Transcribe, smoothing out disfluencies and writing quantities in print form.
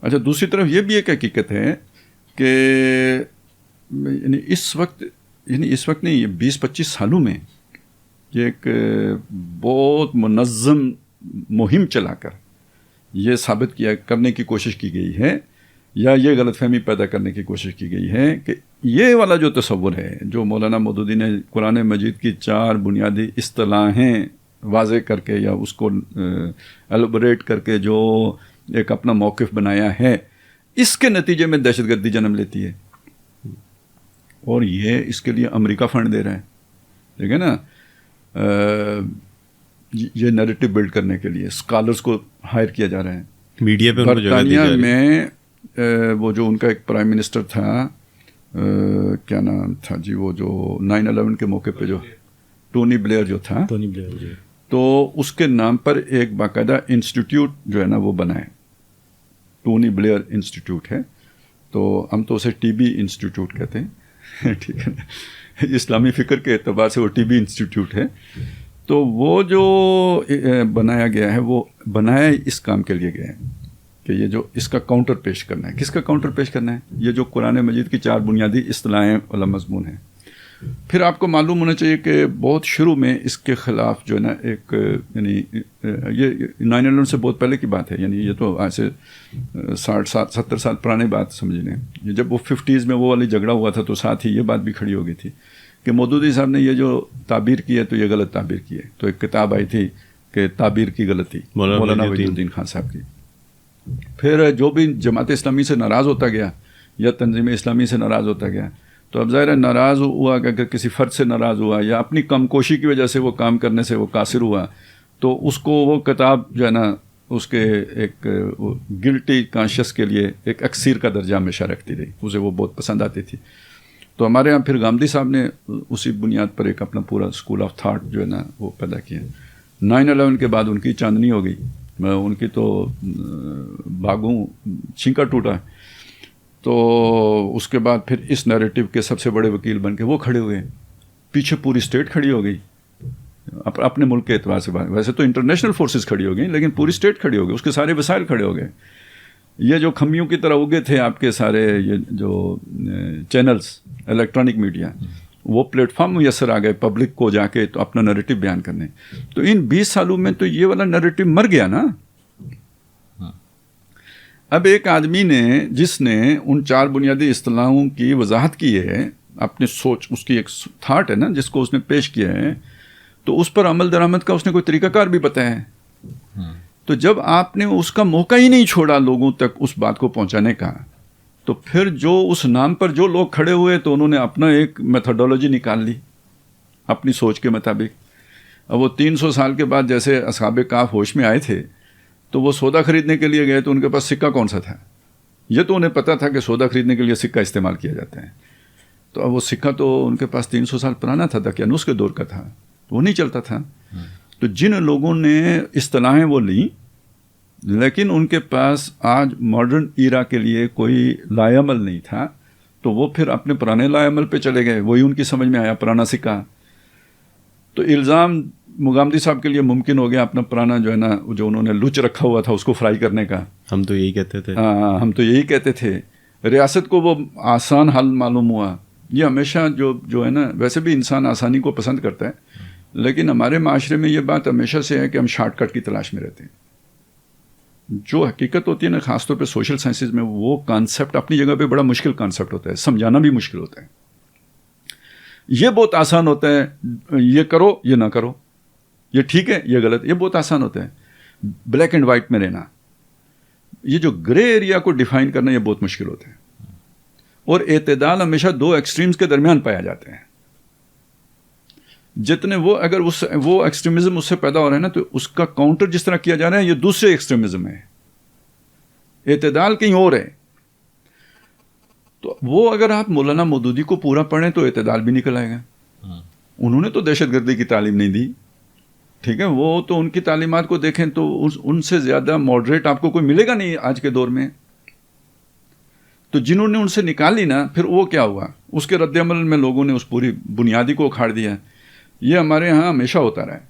اچھا دوسری طرف یہ بھی ایک حقیقت ہے کہ یعنی اس وقت نہیں، یہ 20-25 سالوں میں یہ ایک بہت منظم مہم چلا کر یہ ثابت کرنے کی کوشش کی گئی ہے، یا یہ غلط فہمی پیدا کرنے کی کوشش کی گئی ہے کہ یہ والا جو تصور ہے جو مولانا مودودی نے قرآن مجید کی 4 بنیادی اصطلاحیں واضح کر کے یا اس کو ایلوبریٹ کر کے جو ایک اپنا موقف بنایا ہے، اس کے نتیجے میں دہشت گردی جنم لیتی ہے، اور یہ اس کے لیے امریکہ فنڈ دے رہا ہے، ٹھیک ہے نا، یہ نیریٹو بلڈ کرنے کے لیے اسکالرس کو ہائر کیا جا رہا ہے میڈیا پہ. برطانیہ میں وہ جو ان کا ایک پرائم منسٹر تھا، کیا نام تھا جی، وہ جو 9/11 کے موقع پہ جو ٹونی بلیئر جو تھا، تو اس کے نام پر ایک باقاعدہ انسٹیٹیوٹ جو ہے نا وہ بنا ہے، ٹونی بلیئر انسٹیٹیوٹ ہے، تو ہم تو اسے ٹی بی انسٹیٹیوٹ کہتے ہیں، ٹھیک ہے نا، اسلامی فکر کے اعتبار سے وہ ٹی بی انسٹیٹیوٹ ہے. تو وہ جو بنایا گیا ہے وہ بنایا اس کام کے لیے گیا ہے کہ یہ جو اس کا کاؤنٹر پیش کرنا ہے. کس کا کاؤنٹر پیش کرنا ہے؟ یہ جو قرآن مجید کی 4 بنیادی اصطلاحیں والا مضمون ہے. پھر آپ کو معلوم ہونا چاہیے کہ بہت شروع میں اس کے خلاف جو ہے نا ایک یعنی یہ 9/11 سے بہت پہلے کی بات ہے، یعنی یہ تو آج سے 60-70 سال پرانے بات سمجھ لیں. جب وہ 50s میں وہ والی جھگڑا ہوا تھا تو ساتھ ہی یہ بات بھی کھڑی ہو گئی تھی کہ مودودی صاحب نے یہ جو تعبیر کی ہے تو یہ غلط تعبیر کی ہے. تو ایک کتاب آئی تھی کہ تعبیر کی غلطی، مولانا وحید الدین خان صاحب کی. پھر جو بھی جماعت اسلامی سے ناراض ہوتا گیا یا تنظیم اسلامی سے ناراض ہوتا گیا، تو اب ظاہر ہے ناراض ہوا کہ اگر کسی فرد سے ناراض ہوا یا اپنی کم کوشی کی وجہ سے وہ کام کرنے سے وہ قاصر ہوا، تو اس کو وہ کتاب جو ہے نا اس کے ایک گلٹی کانشیس کے لیے ایک اکسیر کا درجہ ہمیشہ رکھتی رہی، اسے وہ بہت پسند آتی تھی. تو ہمارے ہاں پھر گامدی صاحب نے اسی بنیاد پر ایک اپنا پورا اسکول آف تھاٹ جو ہے نا وہ پیدا کیا. 9/11 کے بعد ان کی چاندنی ہو گئی، ان کی تو باغوں چھینکا ٹوٹا. تو اس کے بعد پھر اس نیریٹو کے سب سے بڑے وکیل بن کے وہ کھڑے ہوئے، پیچھے پوری اسٹیٹ کھڑی ہو گئی اپنے ملک کے اعتبار سے. ویسے تو انٹرنیشنل فورسز کھڑی ہو گئی لیکن پوری اسٹیٹ کھڑی ہو گئی، اس کے سارے وسائل کھڑے ہو گئے. یہ جو کھمبیوں کی طرح اگے تھے آپ کے سارے یہ جو چینلز الیکٹرانک میڈیا، وہ پلیٹ فارم میسر آ گئے پبلک کو جا کے تو اپنا نیریٹو بیان کرنے. تو ان 20 سالوں میں تو یہ والا نیریٹو مر گیا نا. اب ایک آدمی نے جس نے ان 4 بنیادی اصطلاحوں کی وضاحت کی ہے، اپنی سوچ، اس کی ایک تھاٹ ہے نا جس کو اس نے پیش کیا ہے، تو اس پر عمل درآمد کا اس نے کوئی طریقہ کار بھی بتایا ہے. تو جب آپ نے اس کا موقع ہی نہیں چھوڑا لوگوں تک اس بات کو پہنچانے کا، تو پھر جو اس نام پر جو لوگ کھڑے ہوئے تو انہوں نے اپنا ایک میتھڈولوجی نکال لی اپنی سوچ کے مطابق. اب وہ 300 سال کے بعد جیسے اصحاب کہف ہوش میں آئے تھے تو وہ سودا خریدنے کے لیے گئے تو ان کے پاس سکہ کون سا تھا؟ یہ تو انہیں پتا تھا کہ سودا خریدنے کے لیے سکہ استعمال کیا جاتا ہے. تو اب وہ سکہ تو ان کے پاس 300 سال پرانا تھا دقیانوس کے دور کا تھا، وہ نہیں چلتا تھا. تو جن لوگوں نے اصطلاحیں وہ لیں لیکن ان کے پاس آج ماڈرن ایرا کے لیے کوئی لائے عمل نہیں تھا، تو وہ پھر اپنے پرانے لائے عمل پہ چلے گئے، وہی ان کی سمجھ میں آیا پرانا سکہ. تو الزام گامدی صاحب کے لیے ممکن ہو گیا اپنا پرانا جو ہے نا جو انہوں نے لچ رکھا ہوا تھا اس کو فرائی کرنے کا. ہم تو یہی کہتے تھے. ہاں ہم تو یہی کہتے تھے. ریاست کو وہ آسان حل معلوم ہوا. یہ ہمیشہ جو ہے نا، ویسے بھی انسان آسانی کو پسند کرتا ہے لیکن ہمارے معاشرے میں یہ بات ہمیشہ سے ہے کہ ہم شارٹ کٹ کی تلاش میں رہتے ہیں. جو حقیقت ہوتی ہے نا خاص طور پہ سوشل سائنسز میں، وہ کانسیپٹ اپنی جگہ پہ بڑا مشکل کانسیپٹ ہوتا ہے، سمجھانا بھی مشکل ہوتا ہے. یہ بہت آسان ہوتا ہے، یہ کرو یہ نہ کرو، یہ ٹھیک ہے یہ غلط، یہ بہت آسان ہوتا ہے. بلیک اینڈ وائٹ میں رہنا، یہ جو گرے ایریا کو ڈیفائن کرنا یہ بہت مشکل ہوتا ہے. اور اعتدال ہمیشہ 2 ایکسٹریمز کے درمیان پایا جاتے ہیں. جتنے اگر وہ ایکسٹریمزم اس سے پیدا ہو رہا ہے نا تو اس کا کاؤنٹر جس طرح کیا جا رہا ہے یہ دوسرے ایکسٹریمزم ہے. اعتدال کہیں اور ہے. تو وہ اگر آپ مولانا مودودی کو پورا پڑھیں تو اعتدال بھی نکل آئے گا. انہوں نے تو دہشت گردی کی تعلیم نہیں دی، ٹھیک ہے، وہ تو ان کی تعلیمات کو دیکھیں تو ان سے زیادہ ماڈریٹ آپ کو کوئی ملے گا نہیں آج کے دور میں. تو جنہوں نے ان سے نکالی نا، پھر وہ کیا ہوا، اس کے رد عمل میں لوگوں نے اس پوری بنیادی کو اکھاڑ دیا. یہ ہمارے ہاں ہمیشہ ہوتا رہا ہے.